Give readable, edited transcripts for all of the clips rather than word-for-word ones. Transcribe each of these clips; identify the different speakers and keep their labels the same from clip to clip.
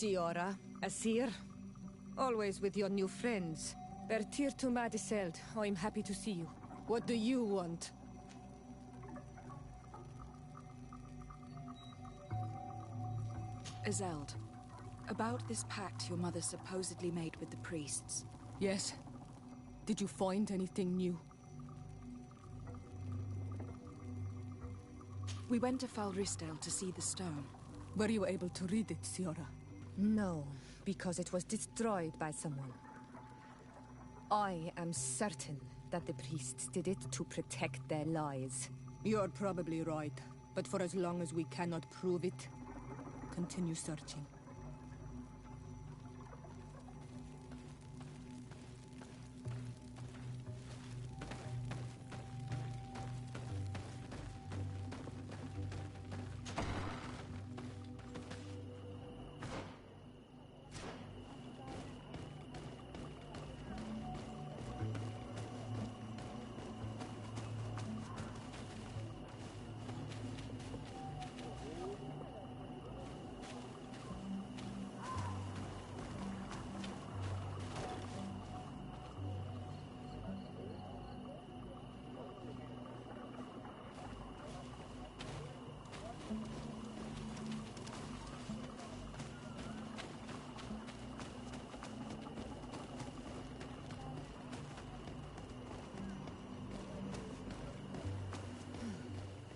Speaker 1: Siora, Asir. Always with your new friends. Bertir to Madiseld, I'm happy to see you. What do you want?
Speaker 2: Azeld, about this pact your mother supposedly made with the priests.
Speaker 1: Yes. Did you find anything new?
Speaker 2: We went to Falristel to see the stone.
Speaker 1: Were you able to read it, Siora? No, because it was destroyed by someone. I am certain that the priests did it to protect their lies. You're probably right, but for as long as we cannot prove it, continue searching.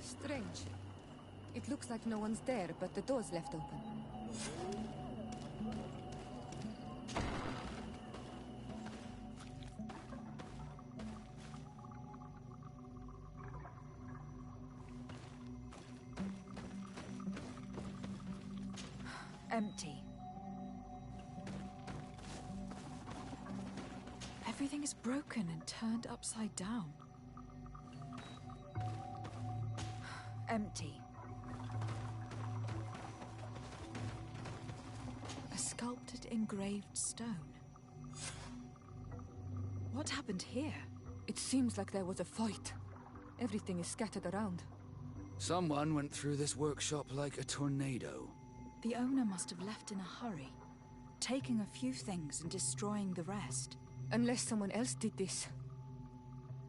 Speaker 1: Strange. It looks like no one's there, but the door's left open.
Speaker 2: Empty. Everything is broken and turned upside down. Empty. A sculpted, engraved stone. What happened here?
Speaker 1: It seems like there was a fight. Everything is scattered around.
Speaker 3: Someone went through this workshop like a tornado.
Speaker 2: The owner must have left in a hurry, taking a few things and destroying the rest.
Speaker 1: Unless someone else did this.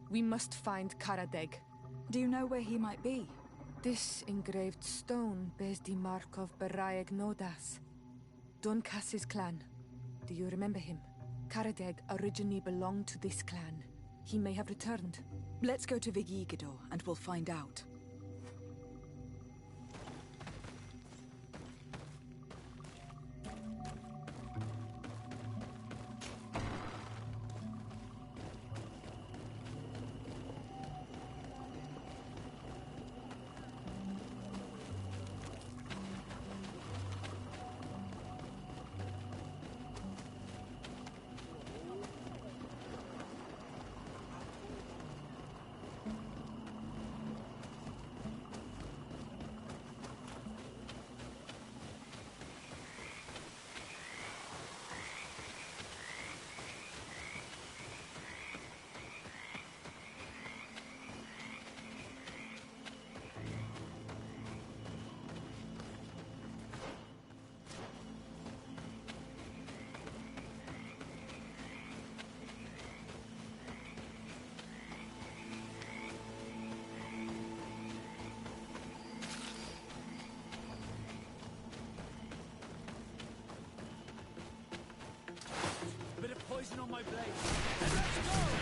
Speaker 1: We must find Karadeg.
Speaker 2: Do you know where he might be?
Speaker 1: This engraved stone bears the mark of Baraeg Nodas, Duncass's clan. Do you remember him? Karadeg originally belonged to this clan. He may have returned.
Speaker 2: Let's go to Vigigador and we'll find out.
Speaker 4: A bit of poison on my blade. And let's go!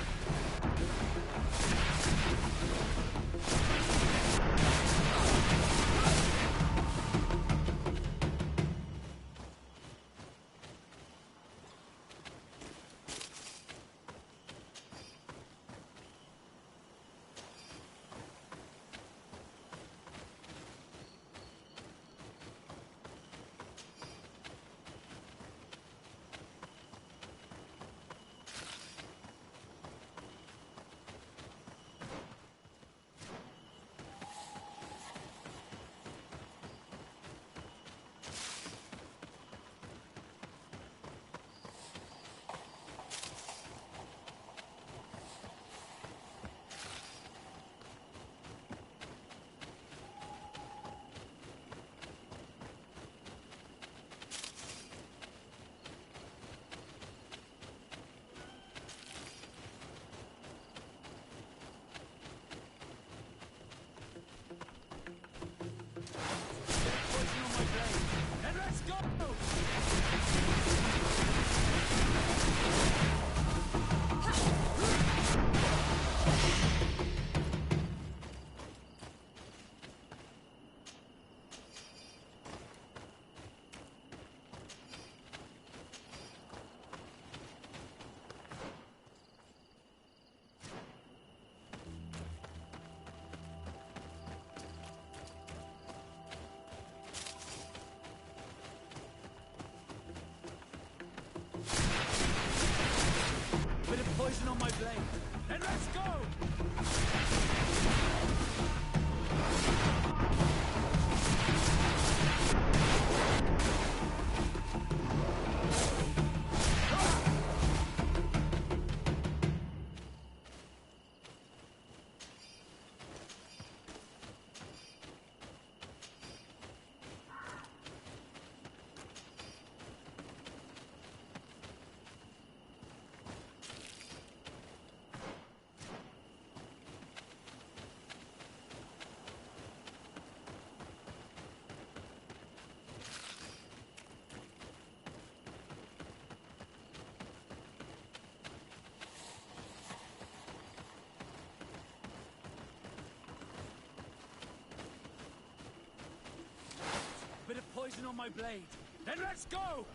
Speaker 4: poison on my blade. Then let's go!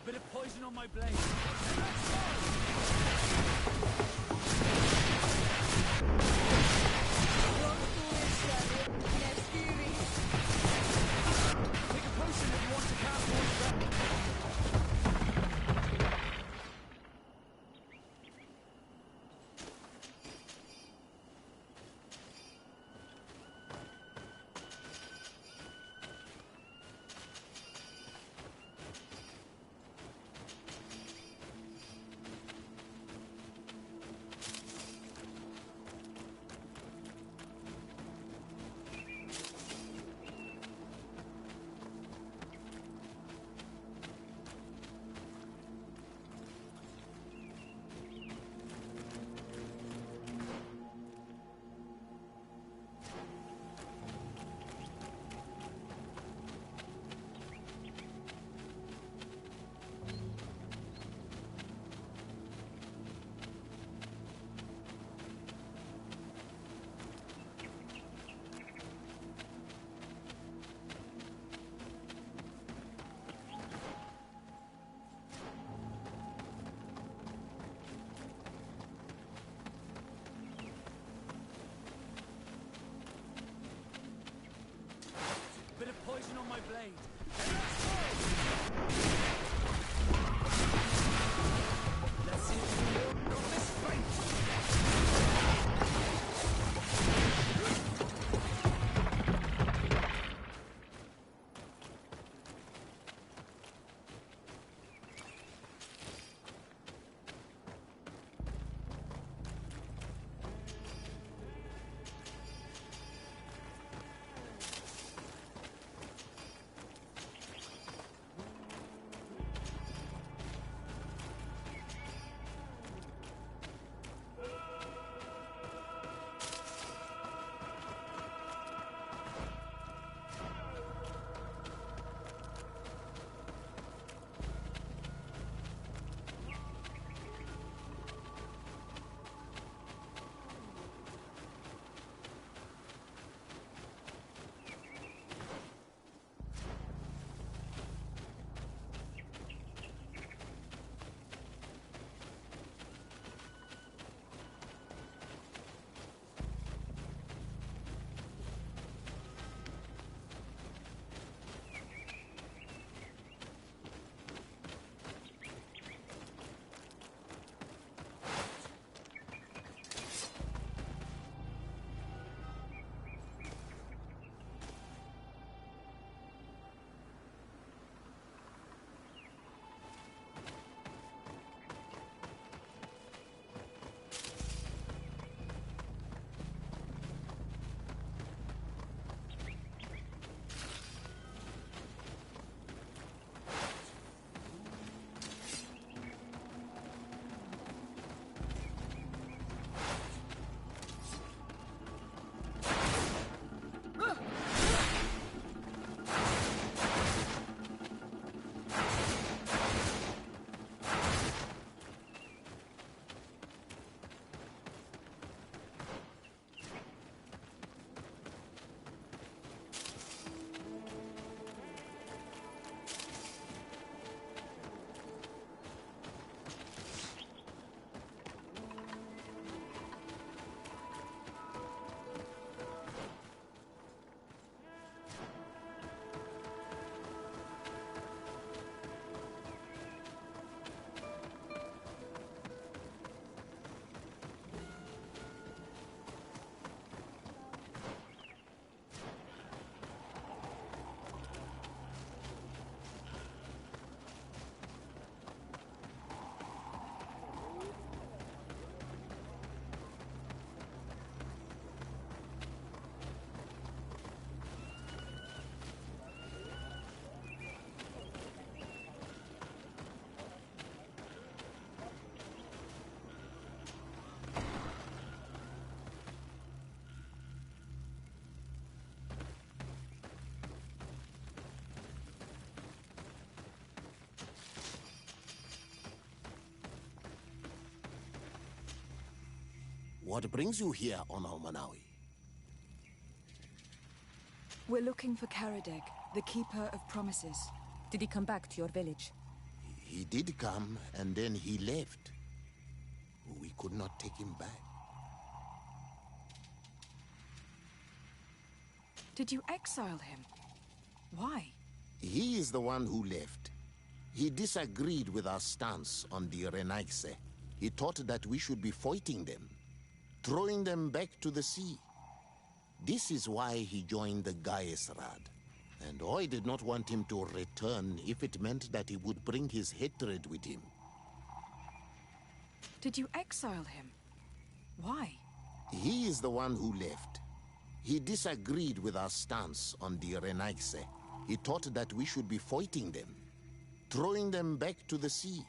Speaker 4: Bit of poison on my blade. Then let's go! Take a potion if you want to cast more spells.
Speaker 5: What brings you here on Almanawi?
Speaker 2: We're looking for Karadeg, the Keeper of Promises.
Speaker 1: Did he come back to your village?
Speaker 5: He did come, and then he left. We could not take him back.
Speaker 2: Did you exile him? Why?
Speaker 5: He is the one who left. He disagreed with our stance on the Renaigse. He thought that we should be fighting them, throwing them back to the sea. This is why he joined the Gaesrad. And I did not want him to return if it meant that he would bring his hatred with him.
Speaker 2: Did you exile him? Why?
Speaker 5: He is the one who left. He disagreed with our stance on the Renaigse. He thought that we should be fighting them, throwing them back to the sea.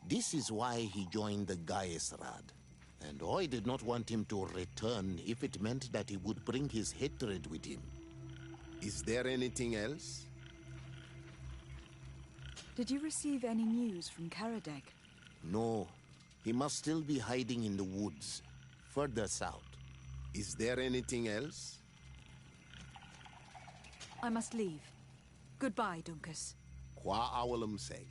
Speaker 5: This is why he joined the Gaesrad. And I did not want him to return if it meant that he would bring his hatred with him. Is there anything else?
Speaker 2: Did you receive any news from Karadeg?
Speaker 5: No. He must still be hiding in the woods, further south. Is there anything else?
Speaker 2: I must leave. Goodbye, Dunkus.
Speaker 5: Qua awalum seg.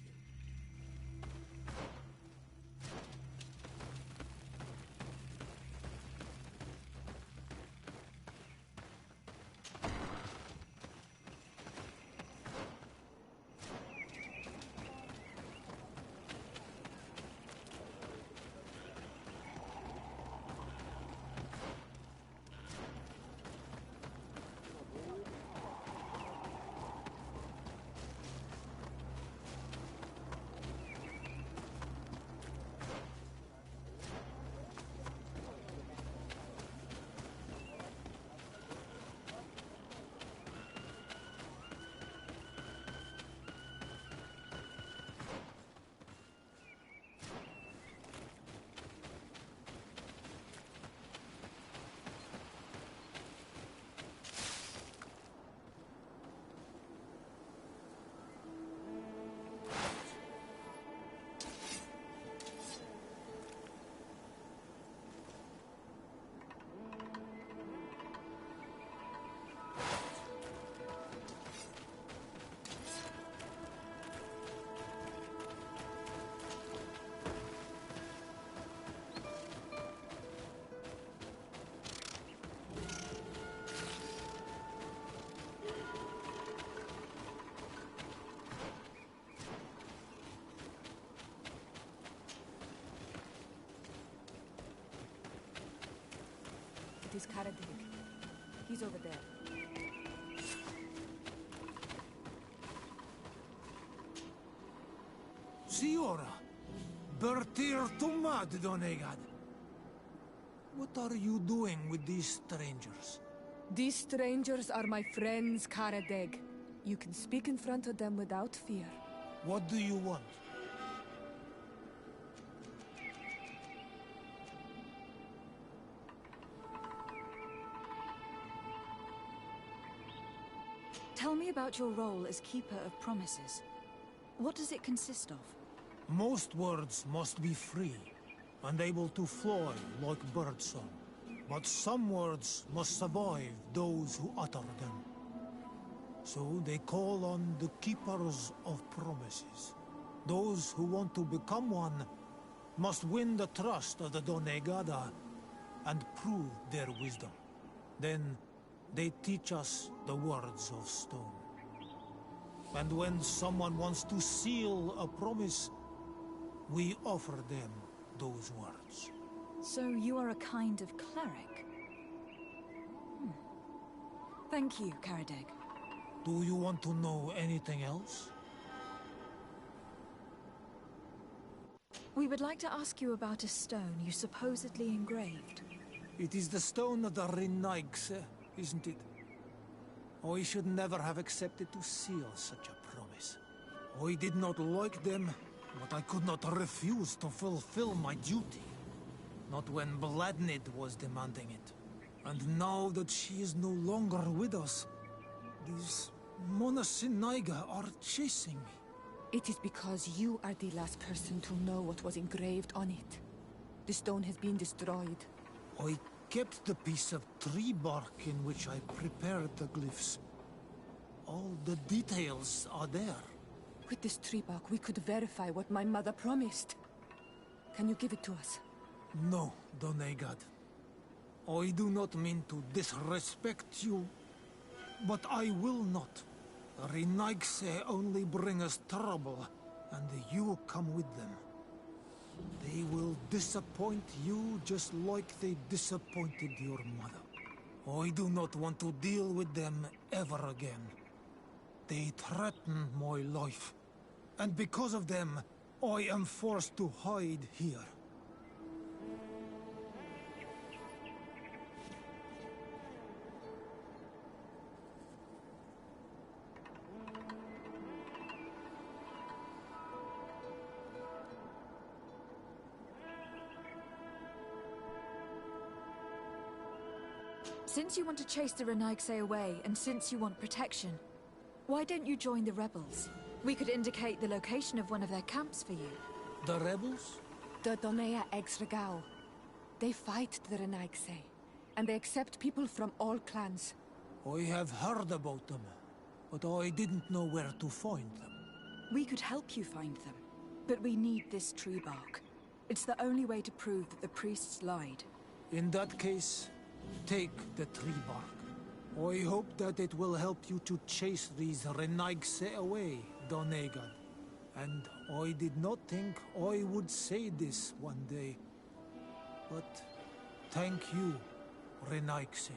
Speaker 1: It is Karadeg. He's over there.
Speaker 4: Siora, Bertir Tumad Donegad. What are you doing with these strangers?
Speaker 1: These strangers are my friends, Karadeg. You can speak in front of them without fear.
Speaker 4: What do you want?
Speaker 2: Tell me about your role as Keeper of Promises. What does it consist of?
Speaker 4: Most words must be free, and able to fly like birdsong. But some words must survive those who utter them. So they call on the Keepers of Promises. Those who want to become one must win the trust of the Donegada and prove their wisdom. Then they teach us the words of stone. And when someone wants to seal a promise, we offer them those words.
Speaker 2: So you are a kind of cleric? Thank you, Karadeg.
Speaker 4: Do you want to know anything else?
Speaker 2: We would like to ask you about a stone you supposedly engraved.
Speaker 4: It is the stone of the Renaigse, isn't it? I should never have accepted to seal such a promise. I did not like them, but I could not refuse to fulfill my duty. Not when Bladnid was demanding it. And now that she is no longer with us, these Monasinaiga are chasing me.
Speaker 1: It is because you are the last person to know what was engraved on it. The stone has been destroyed.
Speaker 4: I kept the piece of tree bark in which I prepared the glyphs. All the details are there.
Speaker 1: With this tree bark, we could verify what my mother promised. Can you give it to us?
Speaker 4: No, Donegad. I do not mean to disrespect you, but I will not. Renaigse only bring us trouble, and you come with them. They will disappoint you just like they disappointed your mother. I do not want to deal with them ever again. They threaten my life, and because of them, I am forced to hide here.
Speaker 2: Since you want to chase the Renaigse away, and since you want protection, why don't you join the rebels? We could indicate the location of one of their camps for you.
Speaker 4: The rebels?
Speaker 1: The Donea Exregao. They fight the Renaigse, and they accept people from all clans.
Speaker 4: I have heard about them, but I didn't know where to find them.
Speaker 2: We could help you find them, but we need this tree bark. It's the only way to prove that the priests lied.
Speaker 4: In that case, take the tree bark. I hope that it will help you to chase these Renaigse away, Donegad. And I did not think I would say this one day. But thank you, Renaigse.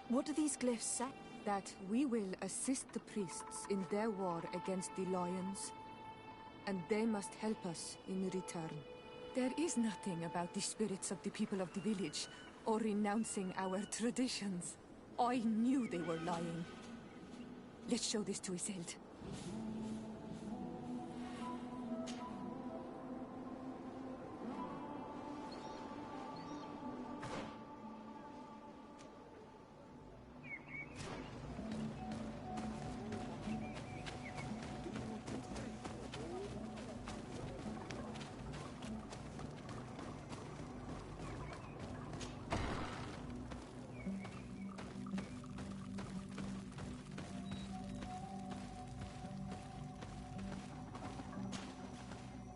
Speaker 2: What do these glyphs say?
Speaker 1: That we will assist the priests in their war against the lions, and they must help us in return. There is nothing about the spirits of the people of the village, or renouncing our traditions. I knew they were lying. Let's show this to Isilde.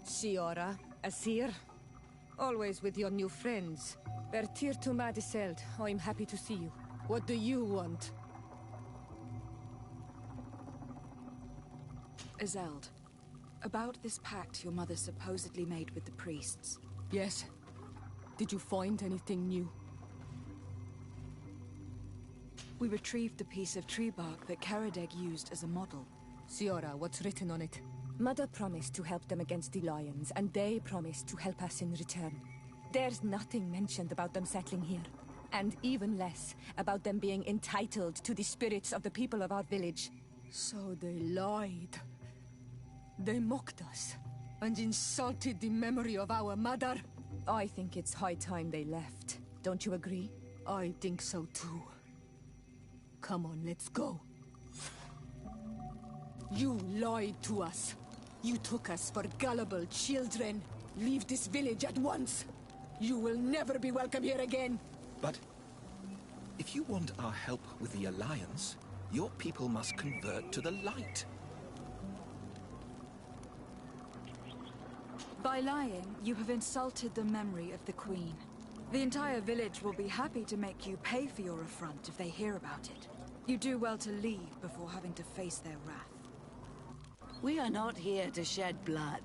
Speaker 1: Siora, Asir, always with your new friends. Bertir to Madiseld, I'm happy to see you. What do you want?
Speaker 2: Azeld, about this pact your mother supposedly made with the priests.
Speaker 1: Yes. Did you find anything new?
Speaker 2: We retrieved the piece of tree bark that Karadeg used as a model.
Speaker 1: Siora, what's written on it? Mother promised to help them against the lions, and they promised to help us in return. There's nothing mentioned about them settling here, and even less about them being entitled to the spirits of the people of our village. So they lied. They mocked us, and insulted the memory of our mother. I think it's high time they left. Don't you agree? I think so too. Come on, let's go. You lied to us. You took us for gullible children. Leave this village at once. You will never be welcome here again.
Speaker 6: But if you want our help with the Alliance, your people must convert to the light.
Speaker 2: By lying, you have insulted the memory of the Queen. The entire village will be happy to make you pay for your affront if they hear about it. You do well to leave before having to face their wrath.
Speaker 7: We are not here to shed blood.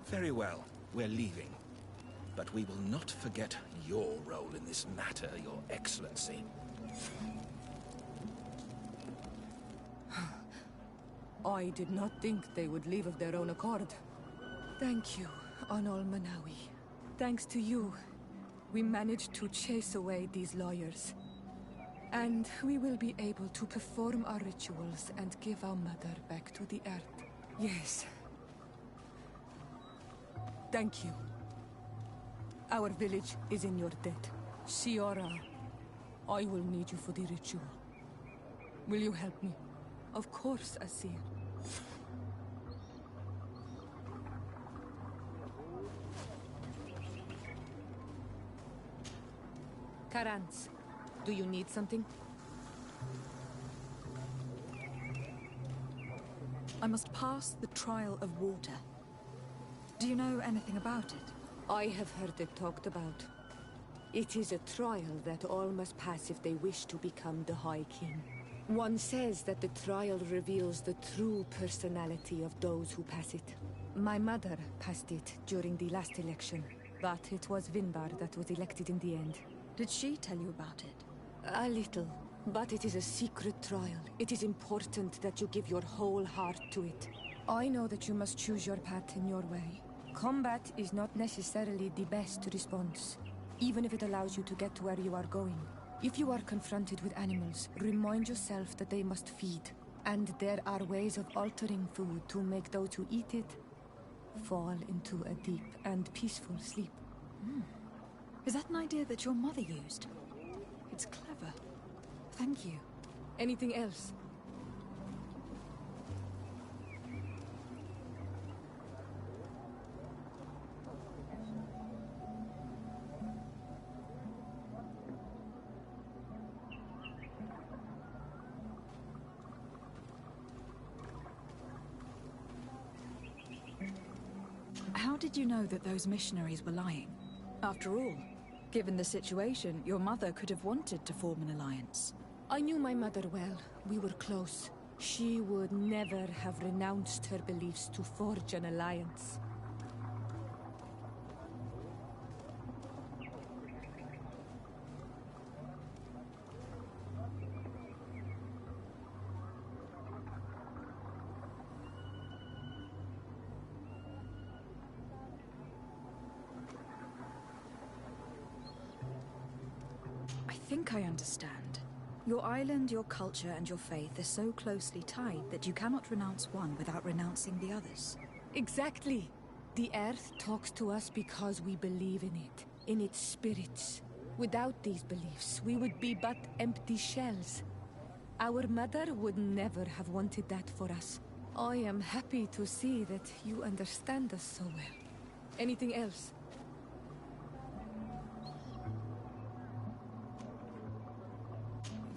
Speaker 6: Very well, we're leaving. But we will not forget your role in this matter, Your Excellency.
Speaker 1: I did not think they would leave of their own accord. Thank you, Anol Manawi. Thanks to you, we managed to chase away these lawyers. And we will be able to perform our rituals and give our mother back to the earth. Yes. Thank you. Our village is in your debt. Siora, I will need you for the ritual. Will you help me? Of course, Asir. Karans, do you need something?
Speaker 2: I must pass the trial of water. Do you know anything about it?
Speaker 1: I have heard it talked about. It is a trial that all must pass if they wish to become the High King. One says that the trial reveals the true personality of those who pass it. My mother passed it during the last election, but it was Vinbar that was elected in the end.
Speaker 2: Did she tell you about it?
Speaker 1: A little, but it is a secret trial. It is important that you give your whole heart to it. I know that you must choose your path in your way. Combat is not necessarily the best response, even if it allows you to get to where you are going. If you are confronted with animals, remind yourself that they must feed, and there are ways of altering food to make those who eat it fall into a deep and peaceful sleep.
Speaker 2: Is that an idea that your mother used? It's clever. Thank you.
Speaker 1: Anything else?
Speaker 2: How did you know that those missionaries were lying? After all, given the situation, your mother could have wanted to form an alliance.
Speaker 1: I knew my mother well. We were close. She would never have renounced her beliefs to forge an alliance.
Speaker 2: I think I understand. Your island, your culture, and your faith are so closely tied that you cannot renounce one without renouncing the others.
Speaker 1: Exactly. The Earth talks to us because we believe in it, in its spirits. Without these beliefs, we would be but empty shells. Our mother would never have wanted that for us. I am happy to see that you understand us so well. Anything else?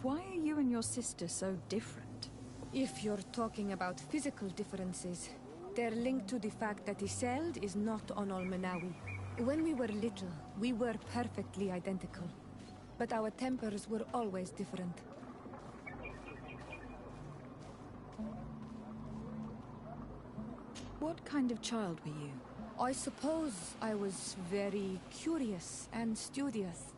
Speaker 2: Why are you and your sister so different?
Speaker 1: If you're talking about physical differences, they're linked to the fact that Iseld is not on Olmenawi. When we were little, we were perfectly identical. But our tempers were always different.
Speaker 2: What kind of child were you?
Speaker 1: I suppose I was very curious and studious.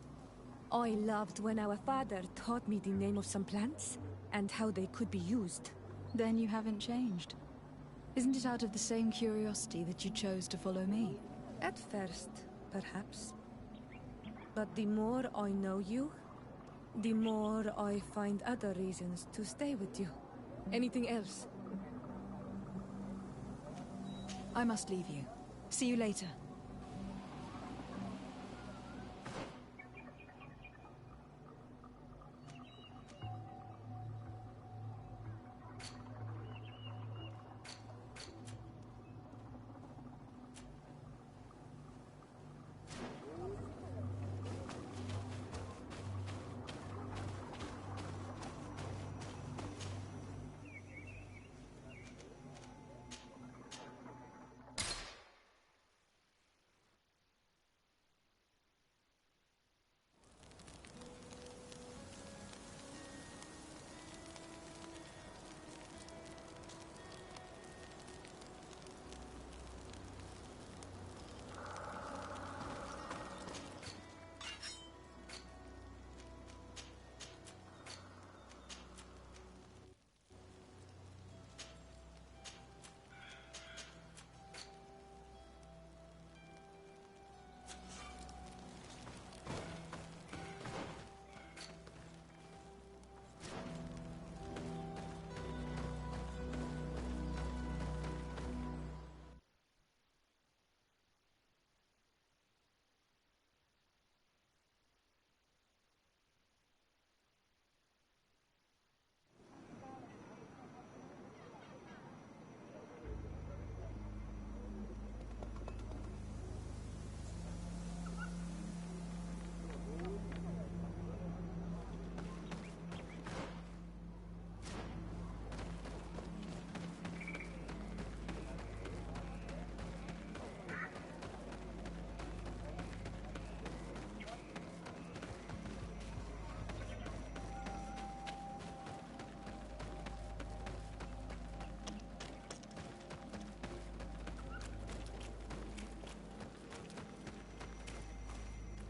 Speaker 1: I loved when our father taught me the name of some plants and how they could be used.
Speaker 2: Then you haven't changed. Isn't it out of the same curiosity that you chose to follow me?
Speaker 1: At first, perhaps. But the more I know you, the more I find other reasons to stay with you. Anything else?
Speaker 2: I must leave you. See you later.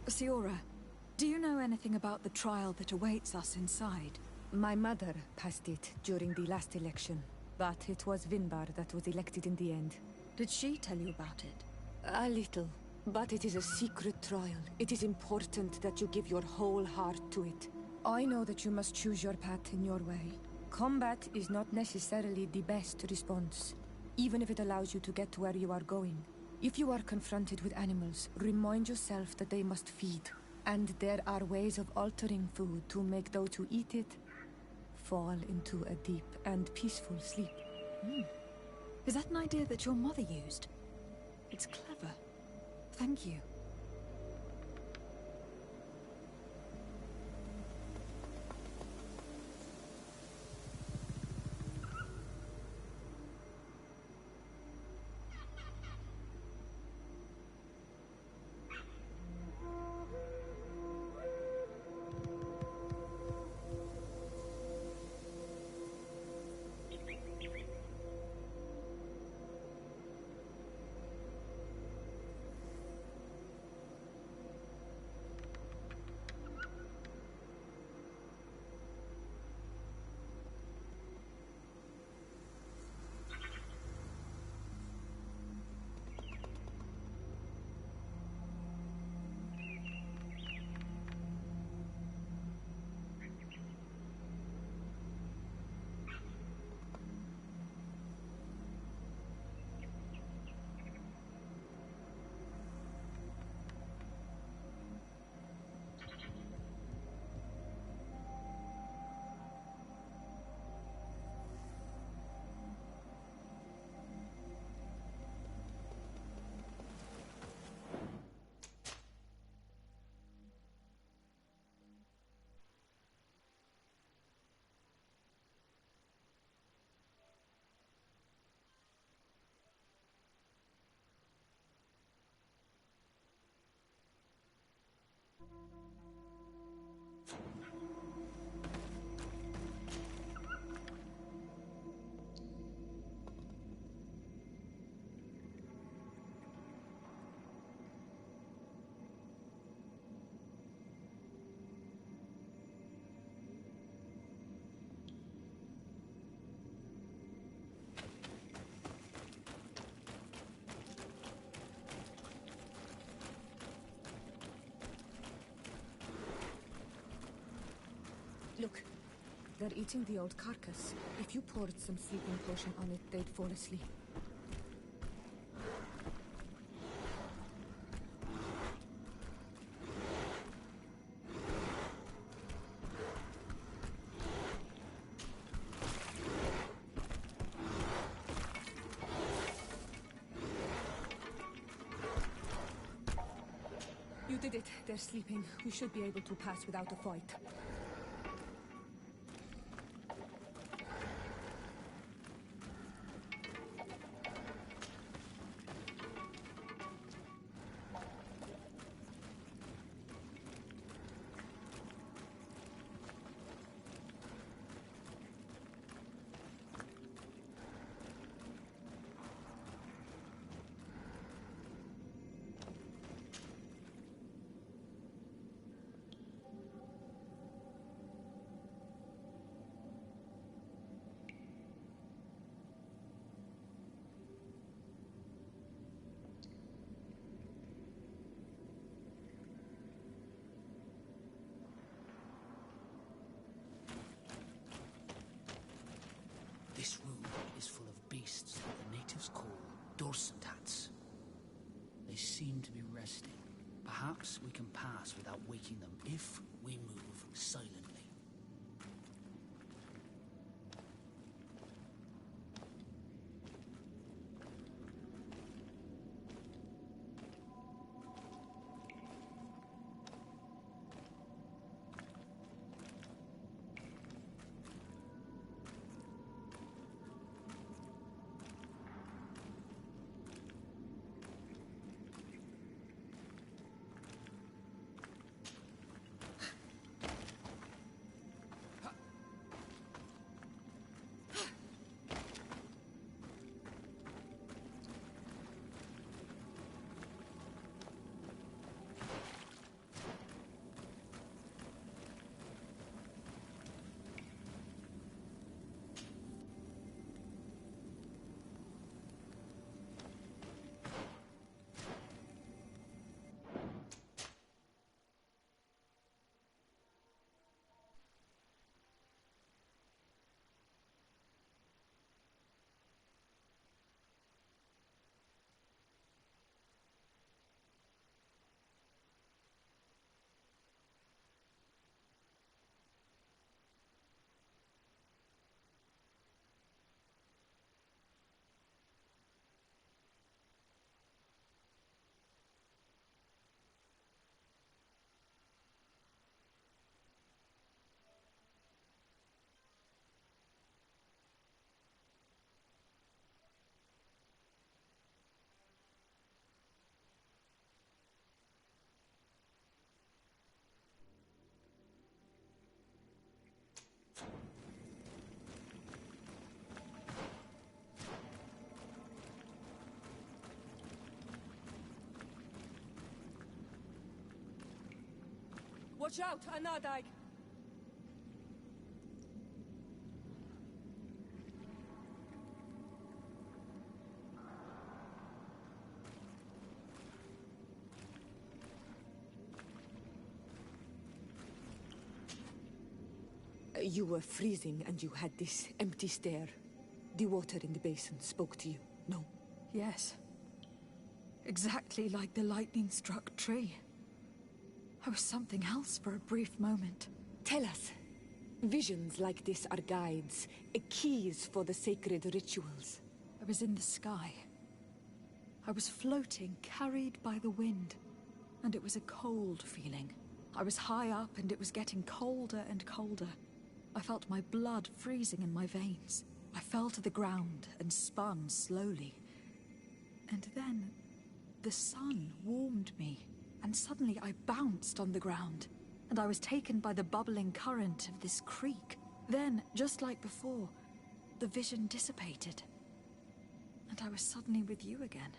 Speaker 2: Siora, do you know anything about the trial that awaits us inside?
Speaker 1: My mother passed it during the last election, but it was Vinbar that was elected in the end.
Speaker 2: Did she tell you about it?
Speaker 1: A little, but it is a secret trial. It is important that you give your whole heart to it. I know that you must choose your path in your way. Combat is not necessarily the best response, even if it allows you to get to where you are going. If you are confronted with animals, remind yourself that they must feed, and there are ways of altering food to make those who eat it fall into a deep and peaceful sleep.
Speaker 2: Is that an idea that your mother used? It's clever. Thank you.
Speaker 1: Look, they're eating the old carcass. If you poured some sleeping potion on it, they'd fall asleep. You did it. They're sleeping. We should be able to pass without a fight.
Speaker 8: This room is full of beasts that the natives call dorsentats. They seem to be resting. Perhaps we can pass without waking them if we move silently.
Speaker 1: Watch out, Anadag! You were freezing and you had this empty stare. The water in the basin spoke to you, no?
Speaker 2: Yes. Exactly like the lightning-struck tree. I was something else for a brief moment.
Speaker 1: Tell us. Visions like this are guides, keys for the sacred rituals.
Speaker 2: I was in the sky. I was floating, carried by the wind. And it was a cold feeling. I was high up and it was getting colder and colder. I felt my blood freezing in my veins. I fell to the ground and spun slowly. And then, the sun warmed me, and suddenly I bounced on the ground, and I was taken by the bubbling current of this creek. Then, just like before, the vision dissipated, and I was suddenly with you again.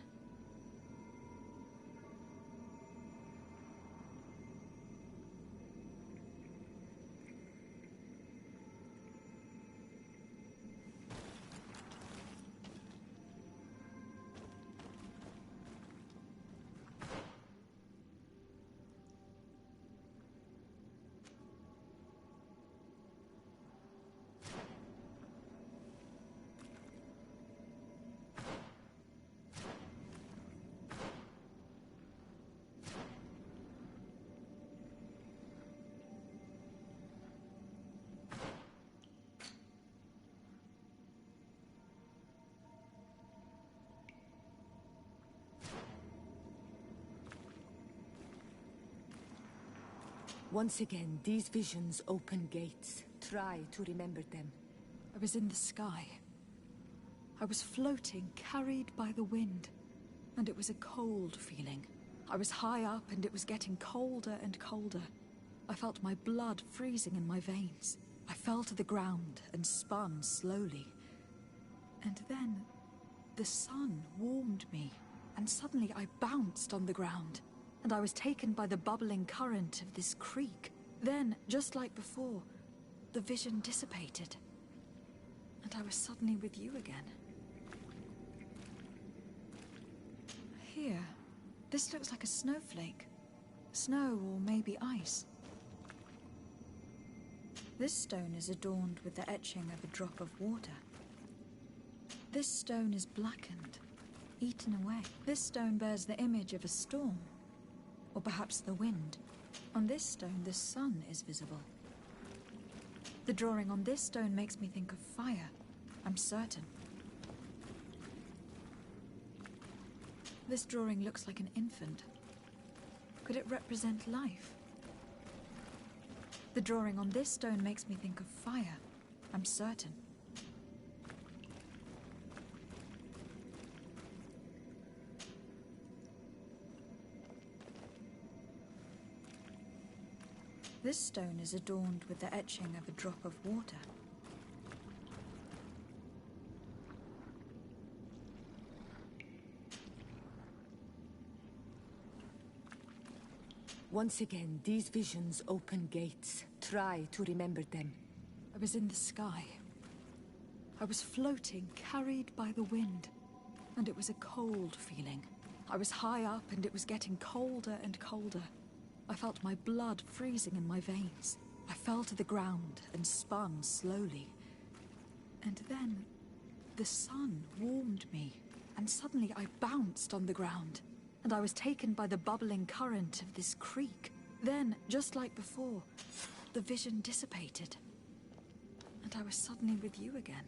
Speaker 1: Once again, these visions open gates. Try to remember them.
Speaker 2: I was in the sky. I was floating, carried by the wind. And it was a cold feeling. I was high up and it was getting colder and colder. I felt my blood freezing in my veins. I fell to the ground and spun slowly. And then, the sun warmed me. And suddenly I bounced on the ground. And I was taken by the bubbling current of this creek. Then, just like before, the vision dissipated. And I was suddenly with you again. Here, this looks like a snowflake. Snow or maybe ice. This stone is adorned with the etching of a drop of water. This stone is blackened, eaten away. This stone bears the image of a storm. Or perhaps the wind. On this stone, the sun is visible. The drawing on this stone makes me think of fire. I'm certain. This drawing looks like an infant. Could it represent life? The drawing on this stone makes me think of fire. I'm certain. This stone is adorned with the etching of a drop of water.
Speaker 1: Once again, these visions open gates. Try to remember them.
Speaker 2: I was in the sky. I was floating, carried by the wind. And it was a cold feeling. I was high up and it was getting colder and colder. I felt my blood freezing in my veins. I fell to the ground and spun slowly. And then, the sun warmed me, and suddenly I bounced on the ground, and I was taken by the bubbling current of this creek. Then, just like before, the vision dissipated, and I was suddenly with you again.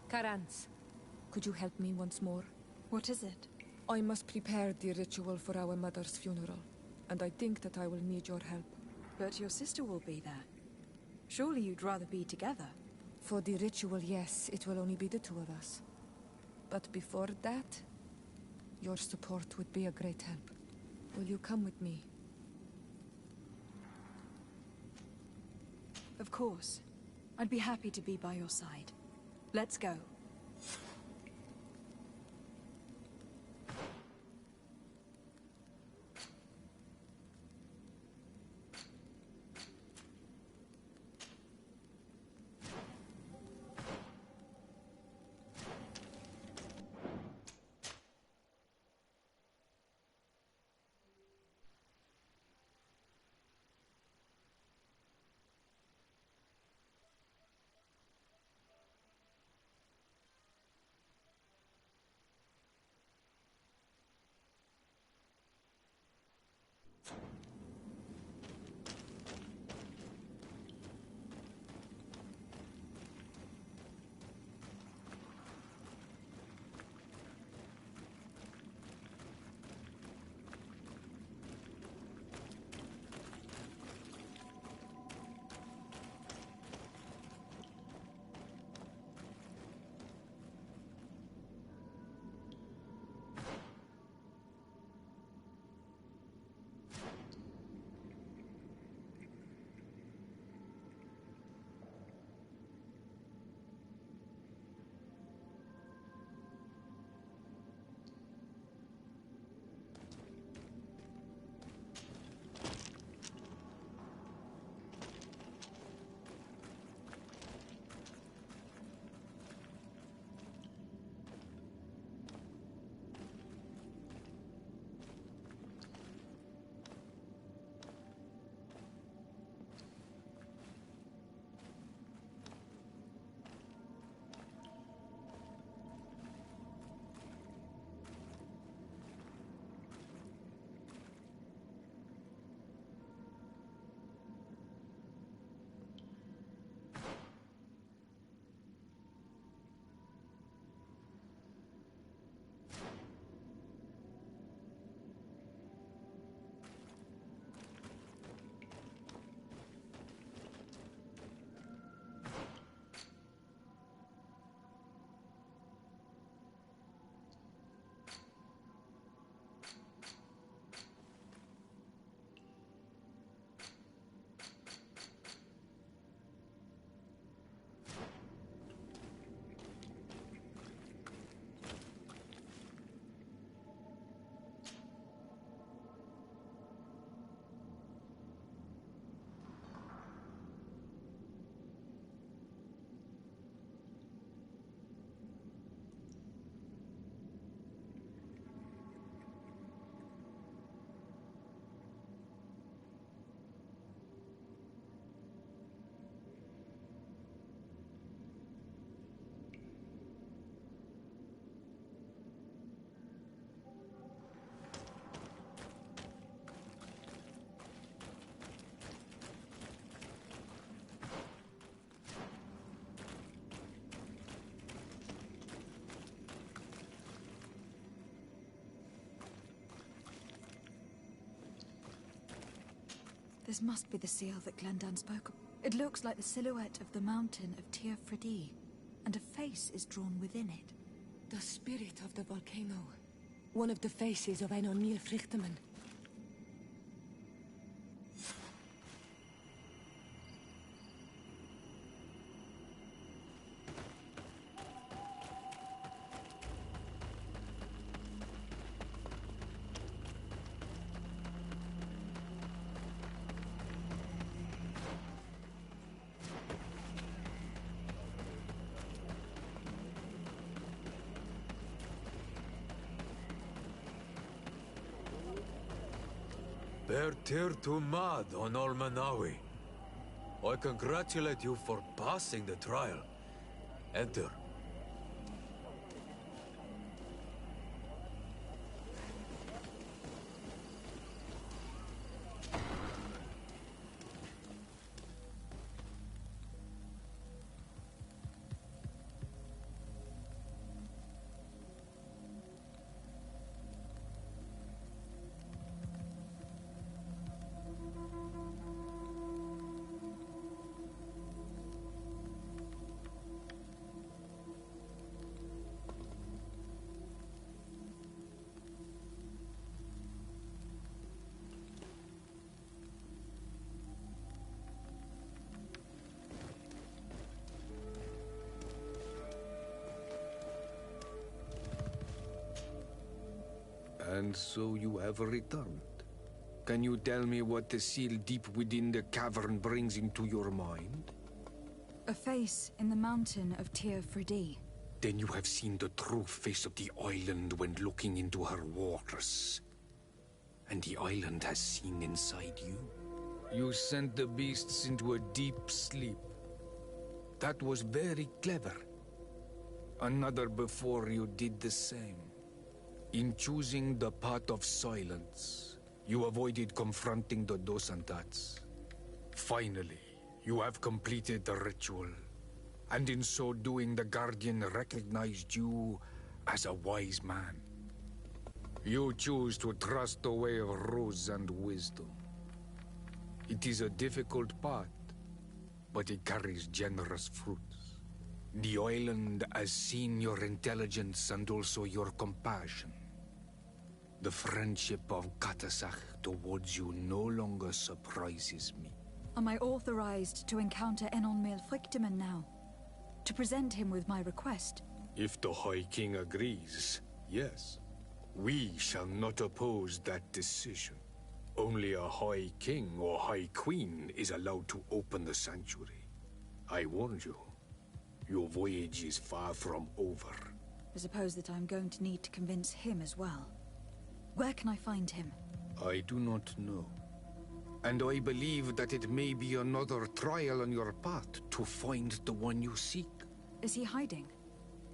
Speaker 1: Karans, could you help me once more?
Speaker 2: What is it?
Speaker 1: I must prepare the ritual for our mother's funeral, and I think that I will need your help.
Speaker 2: But your sister will be there. Surely you'd rather be together.
Speaker 1: For the ritual, yes, it will only be the two of us. But before that, your support would be a great help. Will you come with me?
Speaker 2: Of course. I'd be happy to be by your side. Let's go. This must be the seal that Glendan spoke of. It looks like the silhouette of the mountain of Tir Fredi, and a face is drawn within it.
Speaker 1: The spirit of the volcano. One of the faces of Einar Nílfríktaman.
Speaker 9: Ber tir to mad on Olmanawi. I congratulate you for passing the trial. Enter. And so you have returned. Can you tell me what the seal deep within the cavern brings into your mind?
Speaker 2: A face in the mountain of Tir Fridi.
Speaker 9: Then you have seen the true face of the island when looking into her waters. And the island has seen inside you. You sent the beasts into a deep sleep. That was very clever. Another before you did the same. In choosing the path of silence, you avoided confronting the Dosantats. Finally, you have completed the ritual. And in so doing, the Guardian recognized you as a wise man. You choose to trust the way of rules and wisdom. It is a difficult path, but it carries generous fruits. The island has seen your intelligence and also your compassion. The friendship of Katasach towards you no longer surprises me.
Speaker 2: Am I authorized to encounter Enon Melfrictiman now? To present him with my request?
Speaker 9: If the High King agrees, yes. We shall not oppose that decision. Only a High King or High Queen is allowed to open the sanctuary. I warned you. Your voyage is far from over.
Speaker 2: I suppose that I'm going to need to convince him as well. Where can I find him?
Speaker 9: I do not know. And I believe that it may be another trial on your path to find the one you seek.
Speaker 2: Is he hiding?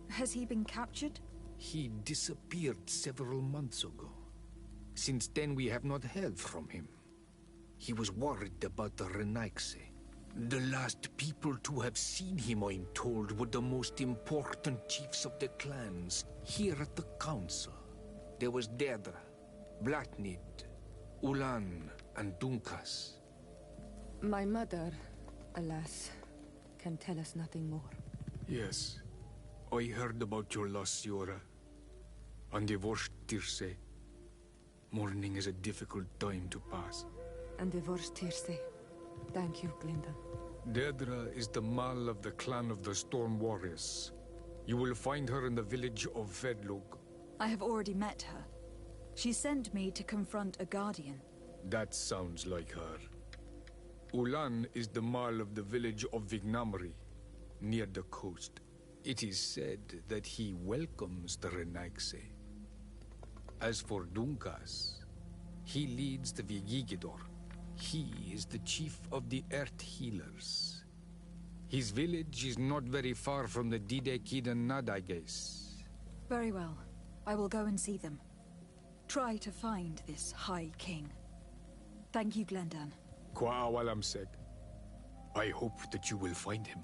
Speaker 2: Has he been captured?
Speaker 9: He disappeared several months ago. Since then, we have not heard from him. He was worried about the Renaigse. The last people to have seen him, I'm told, were the most important chiefs of the clans here at the council. There was Deirdre, Blatnid, Ulan, and Dunkas.
Speaker 1: My mother, alas, can tell us nothing more.
Speaker 9: Yes. I heard about your loss, Siora. And divorced Tirce. Mourning is a difficult time to pass.
Speaker 1: And divorced Tirce. Thank you, Glinda.
Speaker 9: Deirdre is the Mal of the clan of the Storm Warriors. You will find her in the village of Vedlug.
Speaker 2: I have already met her. She sent me to confront a guardian.
Speaker 9: That sounds like her. Ulan is the Mal of the village of Vignamri, near the coast. It is said that he welcomes the Renaigse. As for Dunkas, he leads the Vigigidor. He is the chief of the Earth Healers. His village is not very far from the Didekid and Nadages.
Speaker 2: Very well. I will go and see them. Try to find this High King. Thank you, Glendan.
Speaker 9: Kwa awalamsek. I hope that you will find him.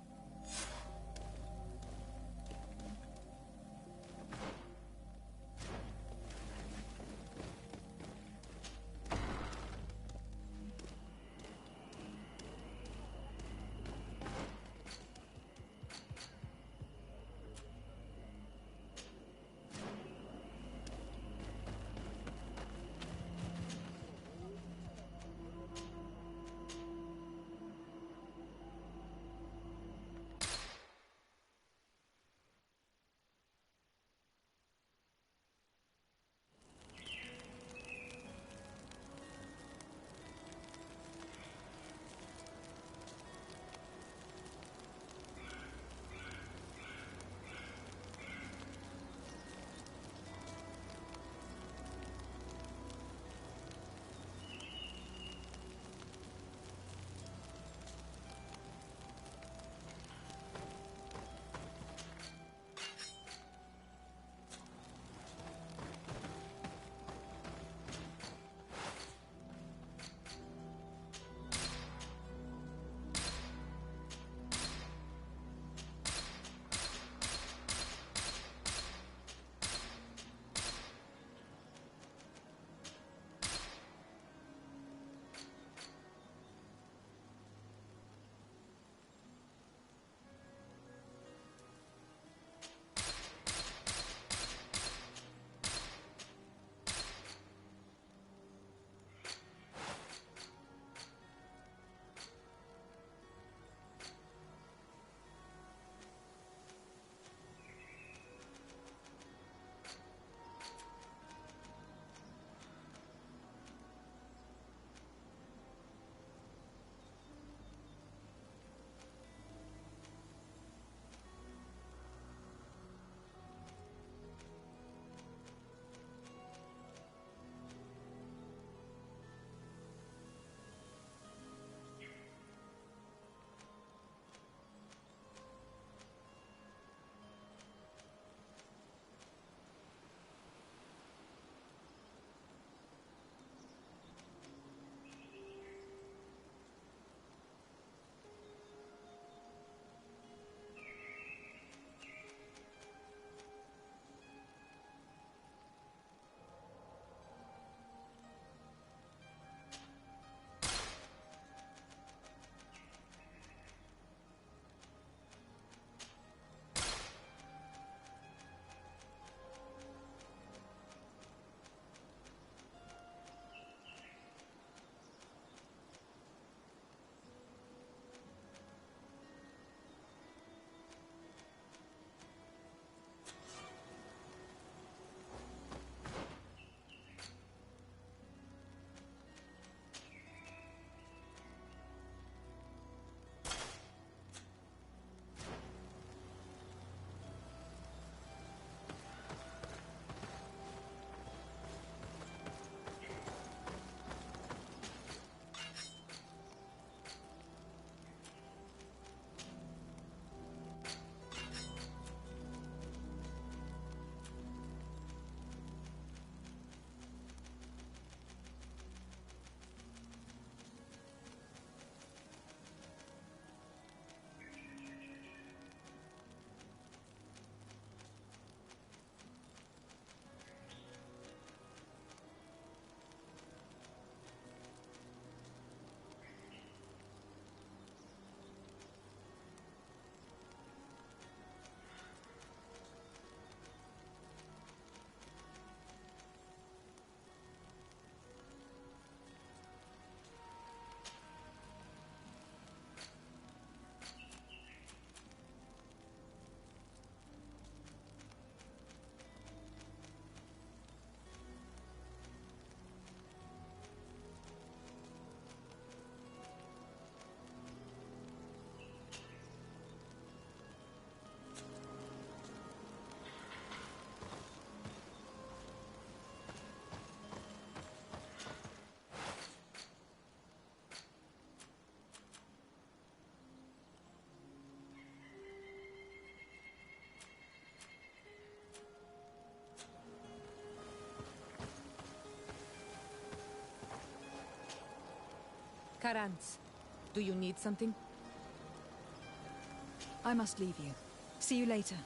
Speaker 1: Karantz, do you need something?
Speaker 2: I must leave you. See you later.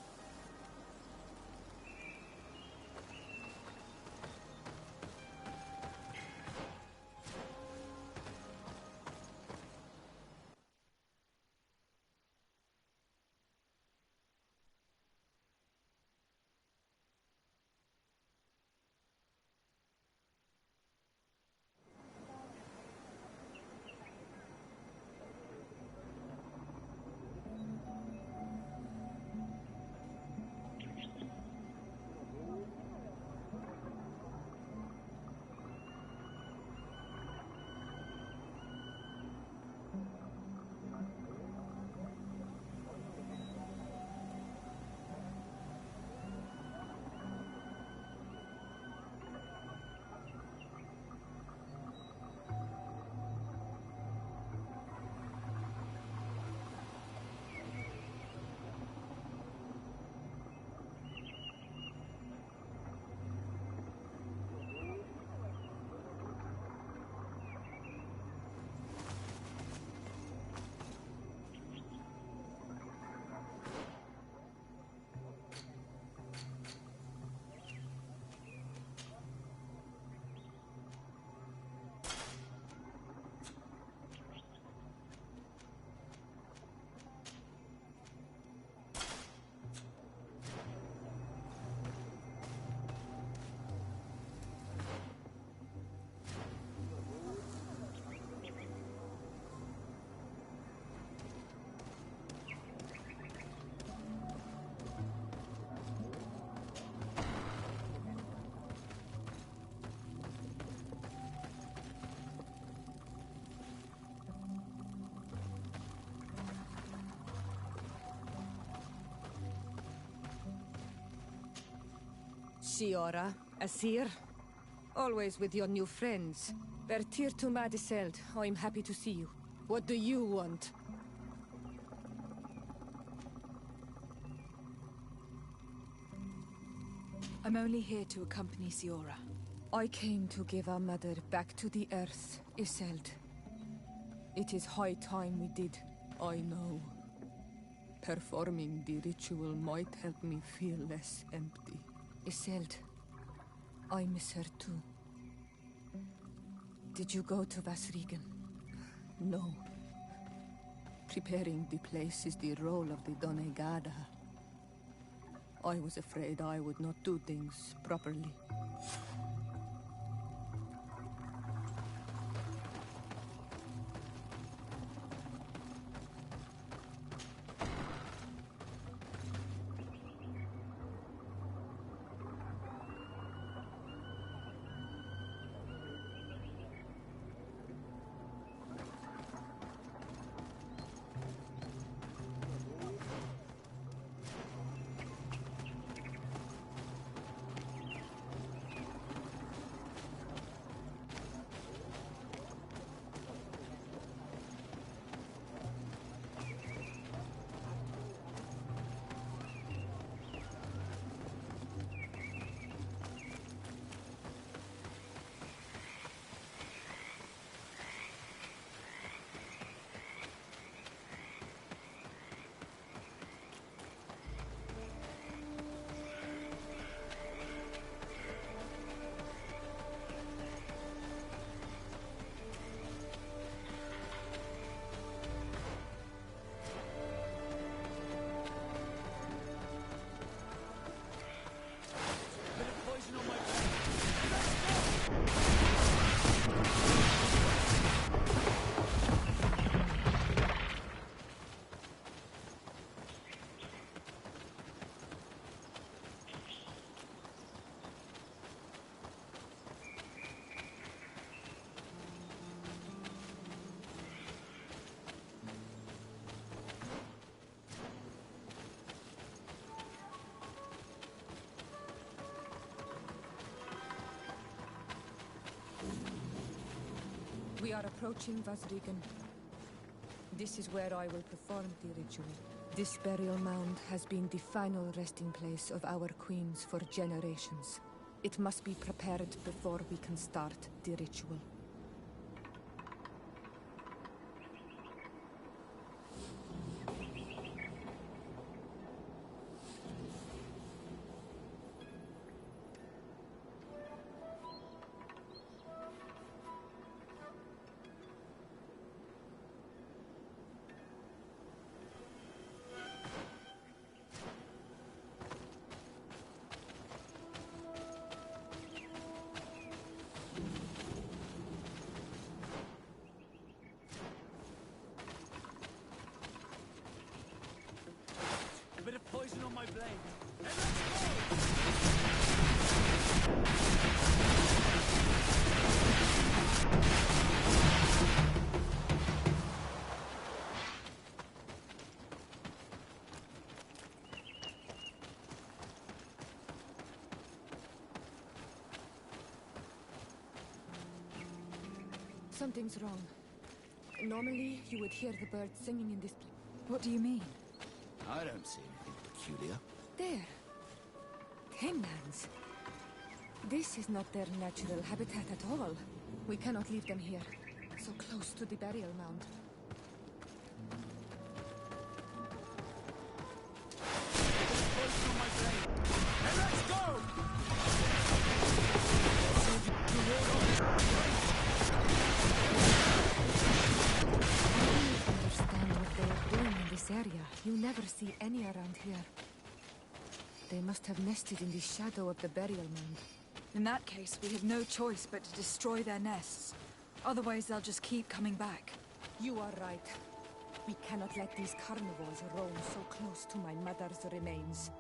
Speaker 1: Shiora, Asir, always with your new friends. Bertir to Madiseld, I'm happy to see you. What do you want?
Speaker 2: I'm only here to accompany Siora.
Speaker 1: I came to give our mother back to the earth, Iselt. It is high time we did, I know. Performing the ritual might help me feel less empty. Iselt, I miss her too. Did you go to Vasrigan? No. Preparing the place is the role of the Donegada. I was afraid I would not do things properly. We are approaching Vasrigan. This is where I will perform the ritual. This burial mound has been the final resting place of our queens for generations. It must be prepared before we can start the ritual.
Speaker 8: Poison on my blade.
Speaker 1: Something's wrong. Normally, you would hear the birds singing in this place.
Speaker 2: What do you mean?
Speaker 8: I don't see anything peculiar.
Speaker 1: There. Hangman's. This is not their natural habitat at all. We cannot leave them here, so close to the burial mound. Area. You never see any around here. They must have nested in the shadow of the burial mound.
Speaker 2: In that case, we have no choice but to destroy their nests. Otherwise, they'll just keep coming back.
Speaker 1: You are right. We cannot let these carnivores roam so close to my mother's remains.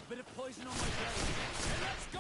Speaker 3: Bit of poison on my blade. And let's go!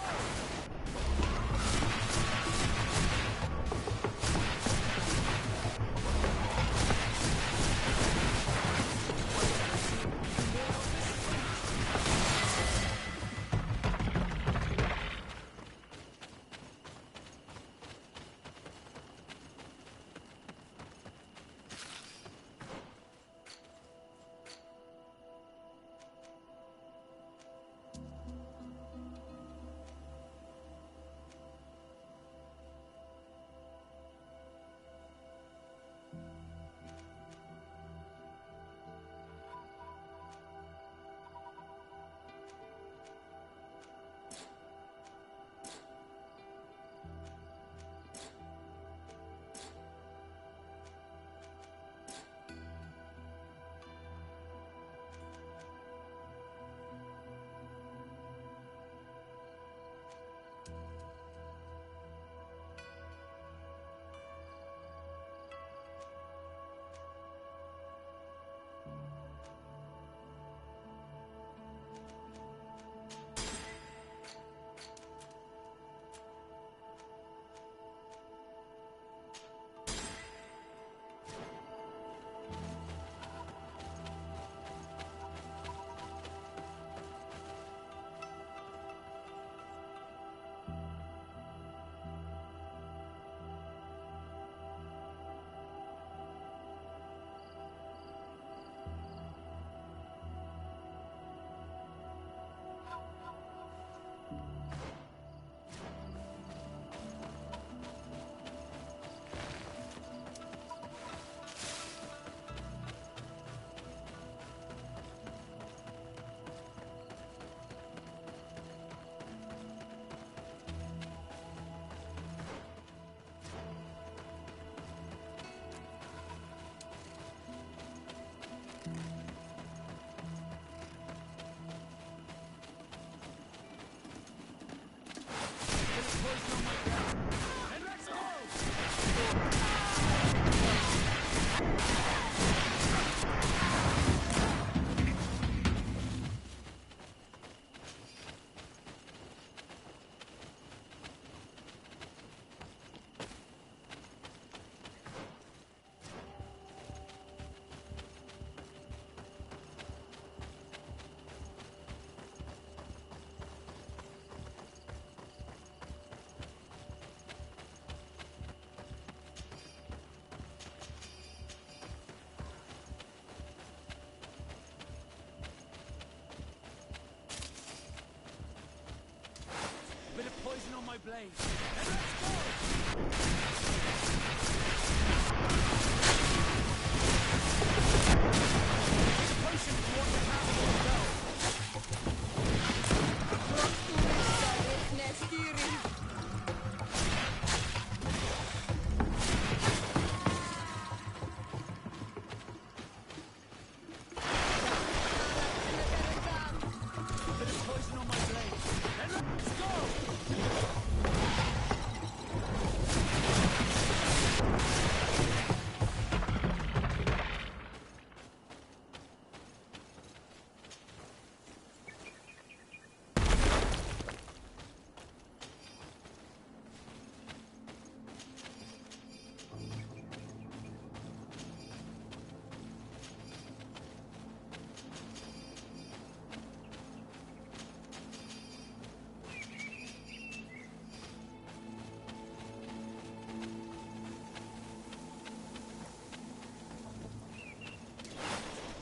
Speaker 3: Poison on my blade. And let's go! Potion is what you have to Bit of poison on my blade. And let's go!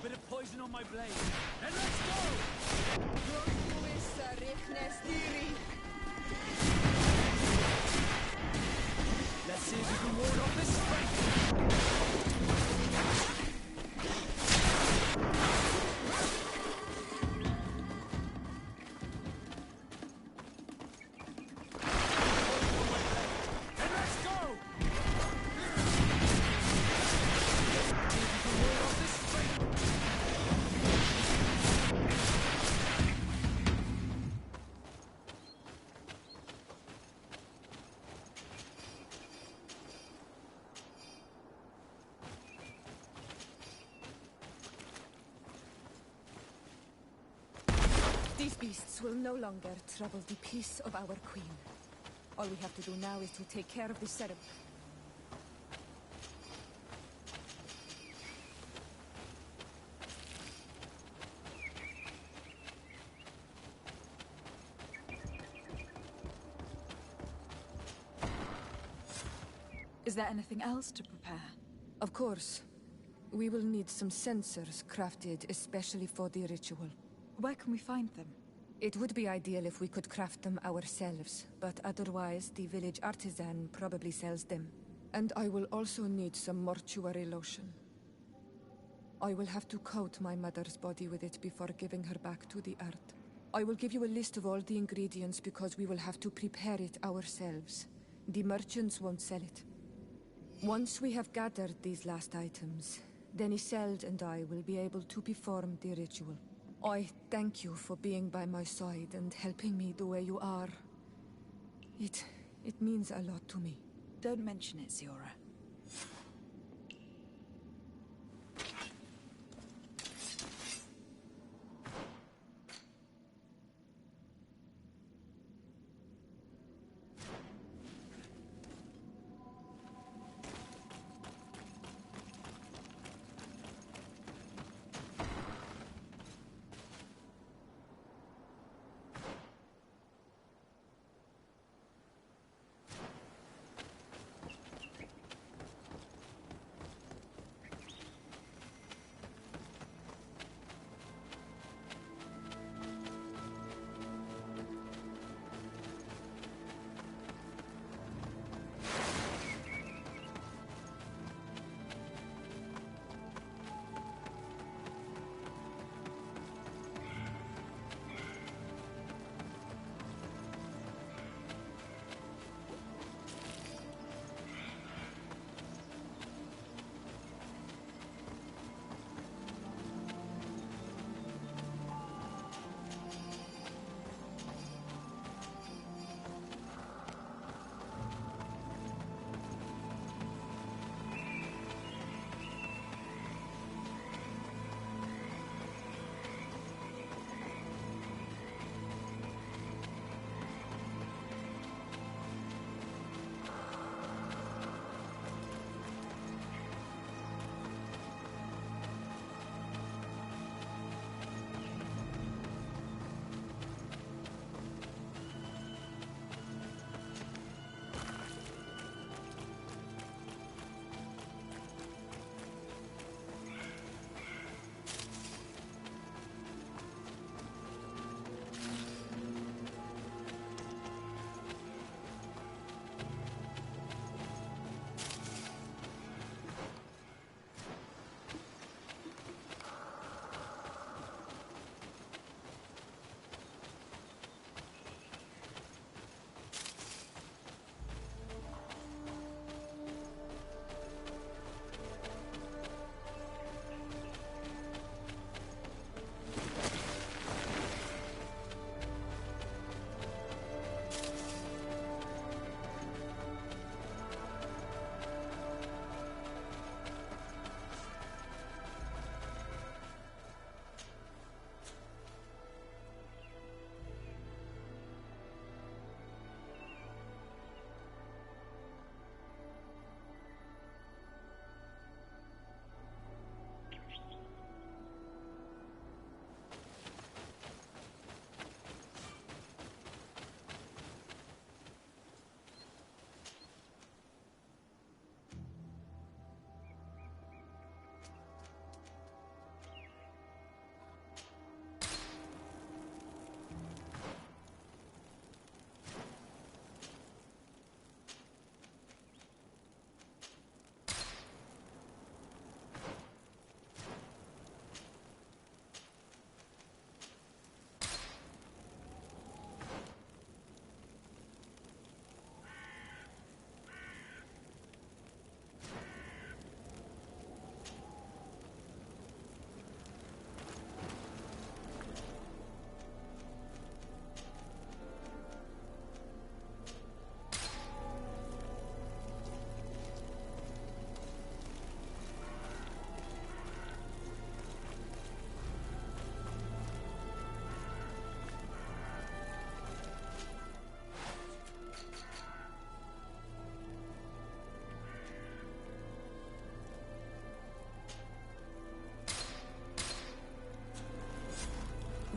Speaker 3: Bit of poison on my blade. And let's go!
Speaker 1: These beasts will no longer trouble the peace of our queen. All we have to do now is to take care of the serum.
Speaker 2: Is there anything else to prepare?
Speaker 1: Of course. We will need some sensors crafted especially for the ritual.
Speaker 2: Where can we find them?
Speaker 1: It would be ideal if we could craft them ourselves, but otherwise the village artisan probably sells them. And I will also need some mortuary lotion. I will have to coat my mother's body with it before giving her back to the earth. I will give you a list of all the ingredients because we will have to prepare it ourselves. The merchants won't sell it. Once we have gathered these last items, then Isolde and I will be able to perform the ritual. I thank you for being by my side and helping me the way you are. It means a lot to me.
Speaker 2: Don't mention it, Ziora.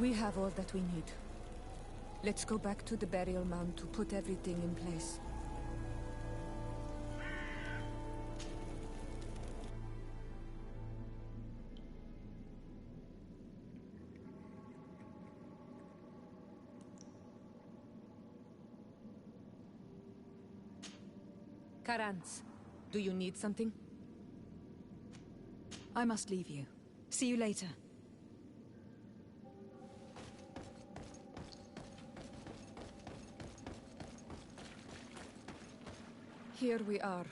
Speaker 1: We have all that we need. Let's go back to the burial mound to put everything in place. Karans, do you need something?
Speaker 2: I must leave you. See you later.
Speaker 1: Here we are.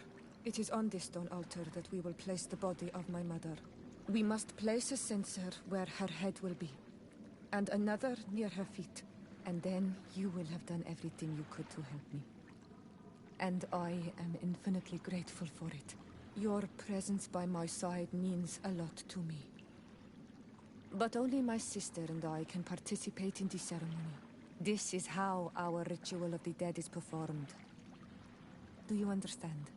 Speaker 1: It is on this stone altar that we will place the body of my mother. We must place a censer where her head will be, and another near her feet. And then you will have done everything you could to help me. And I am infinitely grateful for it. Your presence by my side means a lot to me. But only my sister and I can participate in the ceremony. This is how our ritual of the dead is performed. Do you understand?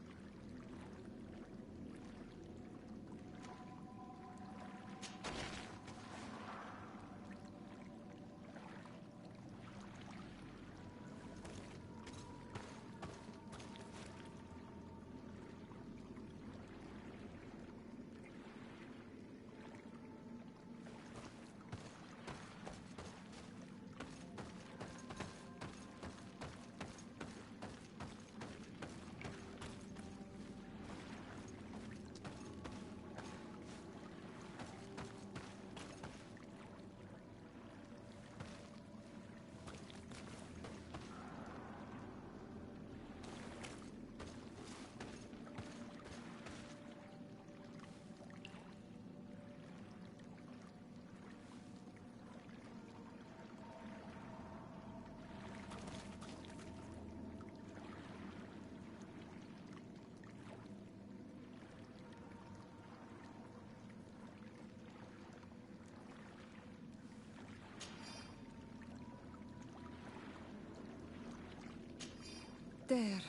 Speaker 1: There.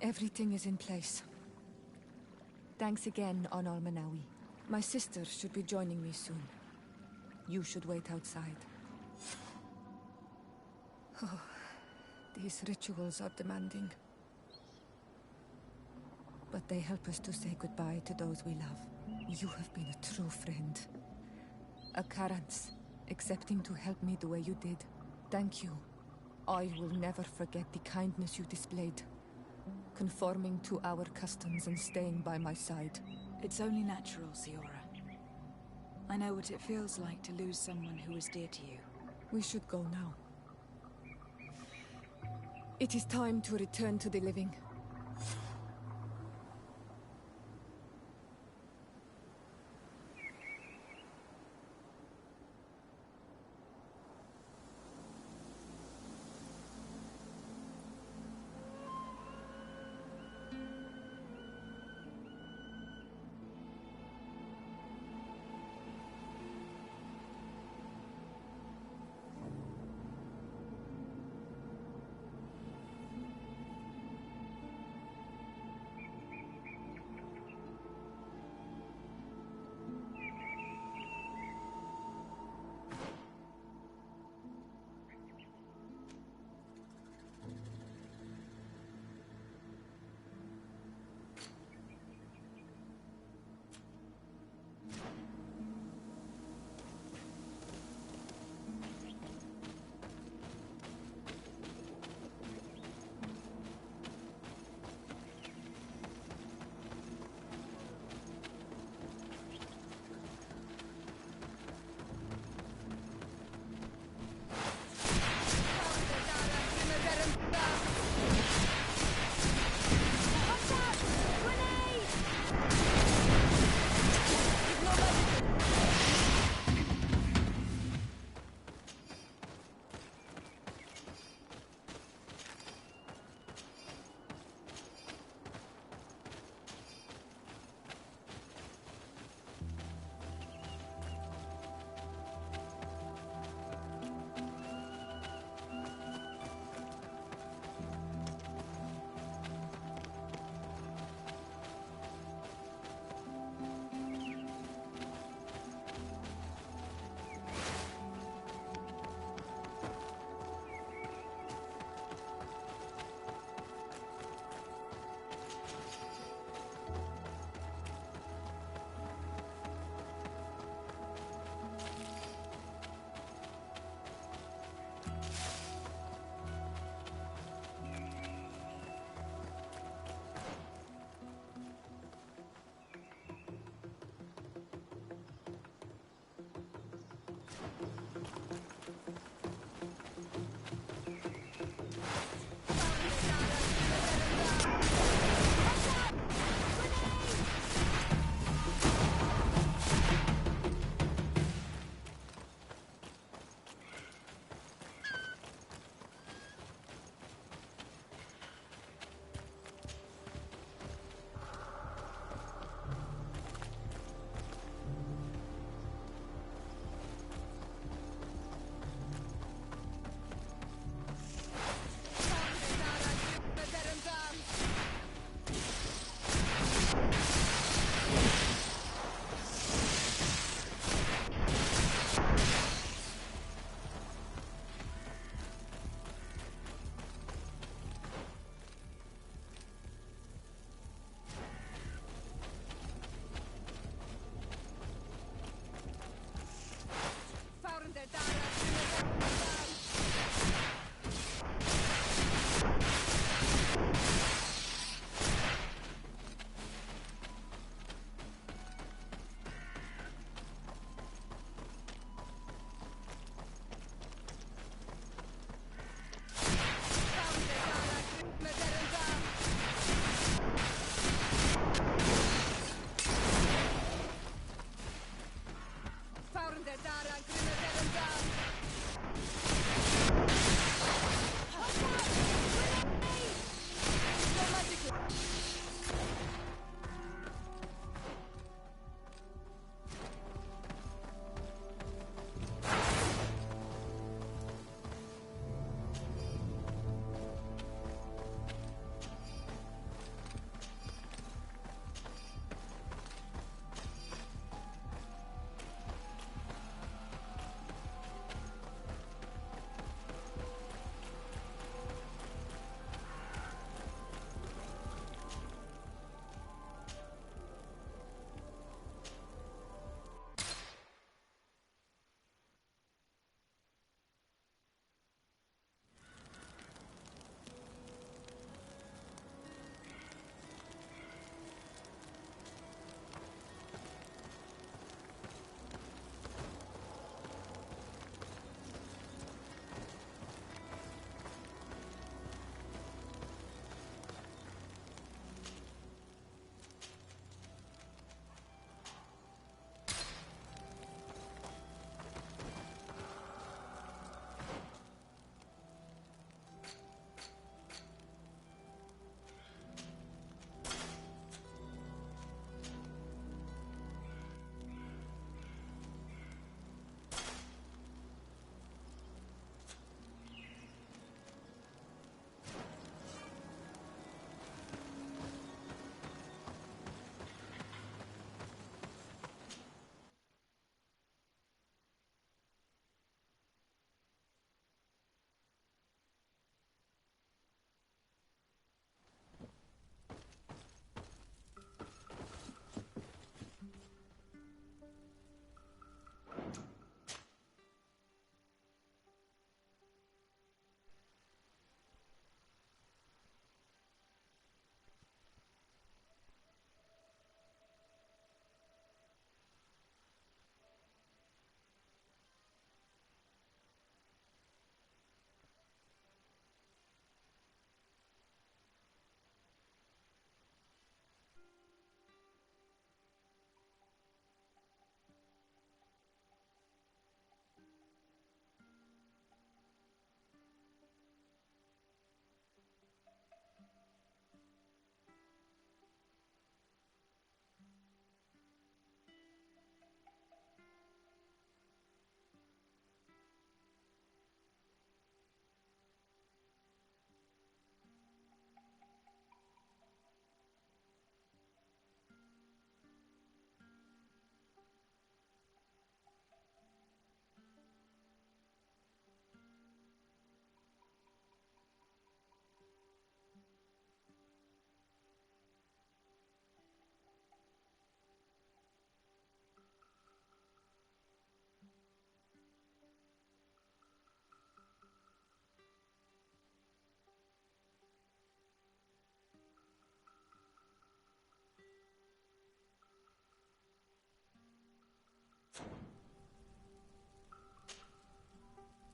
Speaker 1: Everything is in place. Thanks again, Onal Manawi. My sister should be joining me soon. You should wait outside. Oh, these rituals are demanding. But they help us to say goodbye to those we love. You have been a true friend. A Karans, accepting to help me the way you did. Thank you. I will never forget the kindness you displayed. Conforming to our customs and staying by my side.
Speaker 2: It's only natural, Siora. I know what it feels like to lose someone who is dear to you.
Speaker 1: We should go now. It is time to return to the living.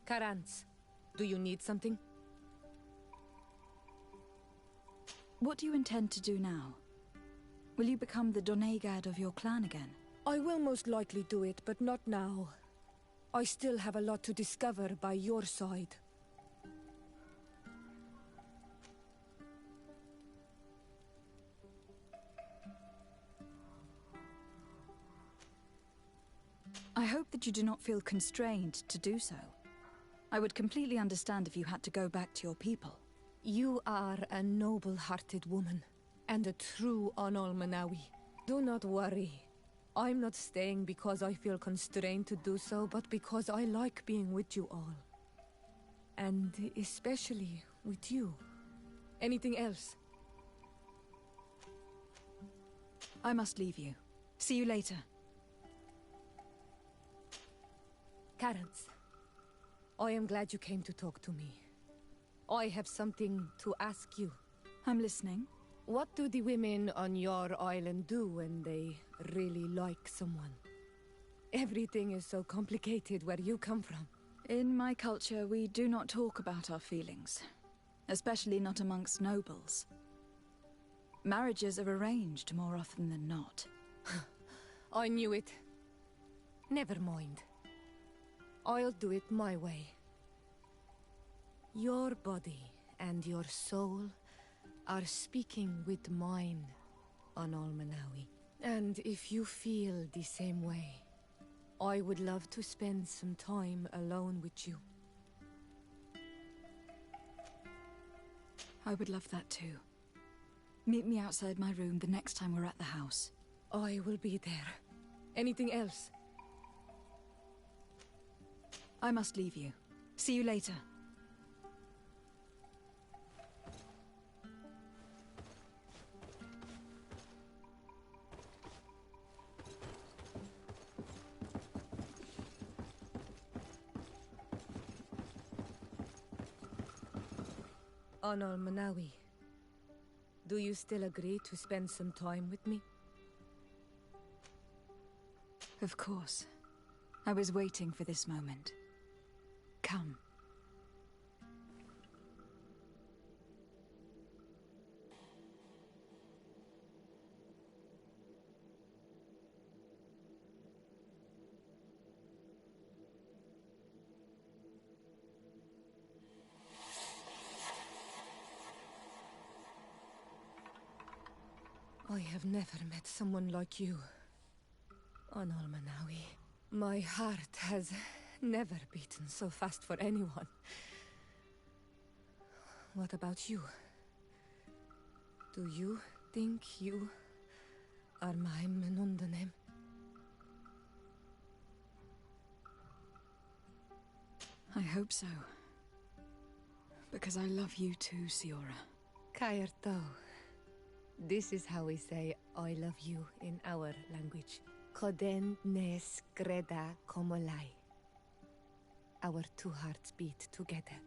Speaker 1: Karans, do you need something?
Speaker 2: What do you intend to do now? Will you become the Donegad of your clan again?
Speaker 1: I will most likely do it, but not now. I still have a lot to discover by your side.
Speaker 2: I hope that you do not feel constrained to do so. I would completely understand if you had to go back to your people.
Speaker 1: You are a noble-hearted woman, and a true Onol-Manawi. Do not worry. I'm not staying because I feel constrained to do so, but because I like being with you all. And especially with you. Anything else?
Speaker 2: I must leave you. See you later.
Speaker 1: Karans, I am glad you came to talk to me. I have something to ask you.
Speaker 2: I'm listening.
Speaker 1: What do the women on your island do when they really like someone? Everything is so complicated where you come from.
Speaker 2: In my culture, we do not talk about our feelings. Especially not amongst nobles. Marriages are arranged more often than not.
Speaker 1: I knew it. Never mind. I'll do it my way. Your body and your soul are speaking with mine, Onol-Manawi. And if you feel the same way, I would love to spend some time alone with you.
Speaker 2: I would love that too. Meet me outside my room the next time we're at the house.
Speaker 1: I will be there. Anything else?
Speaker 2: I must leave you. See you later.
Speaker 1: Onol-Manawi, do you still agree to spend some time with me?
Speaker 2: Of course. I was waiting for this moment. Come.
Speaker 1: I have never met someone like you, Onol-Manawi. My heart has never beaten so fast for anyone. What about you? Do you think you are my Menundanem?
Speaker 2: I hope so. Because I love you too, Siora.
Speaker 1: Kairto. This is how we say I love you in our language. Koden nes greda komolai. Our two hearts beat together.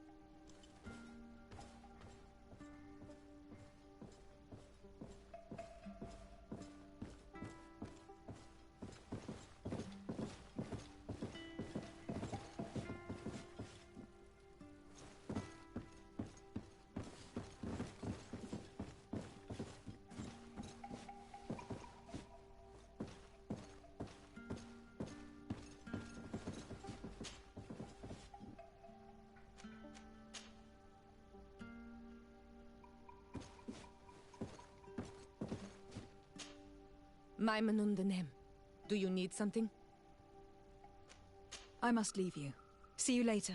Speaker 1: My Menundanem, do you need something?
Speaker 2: I must leave you. See you later.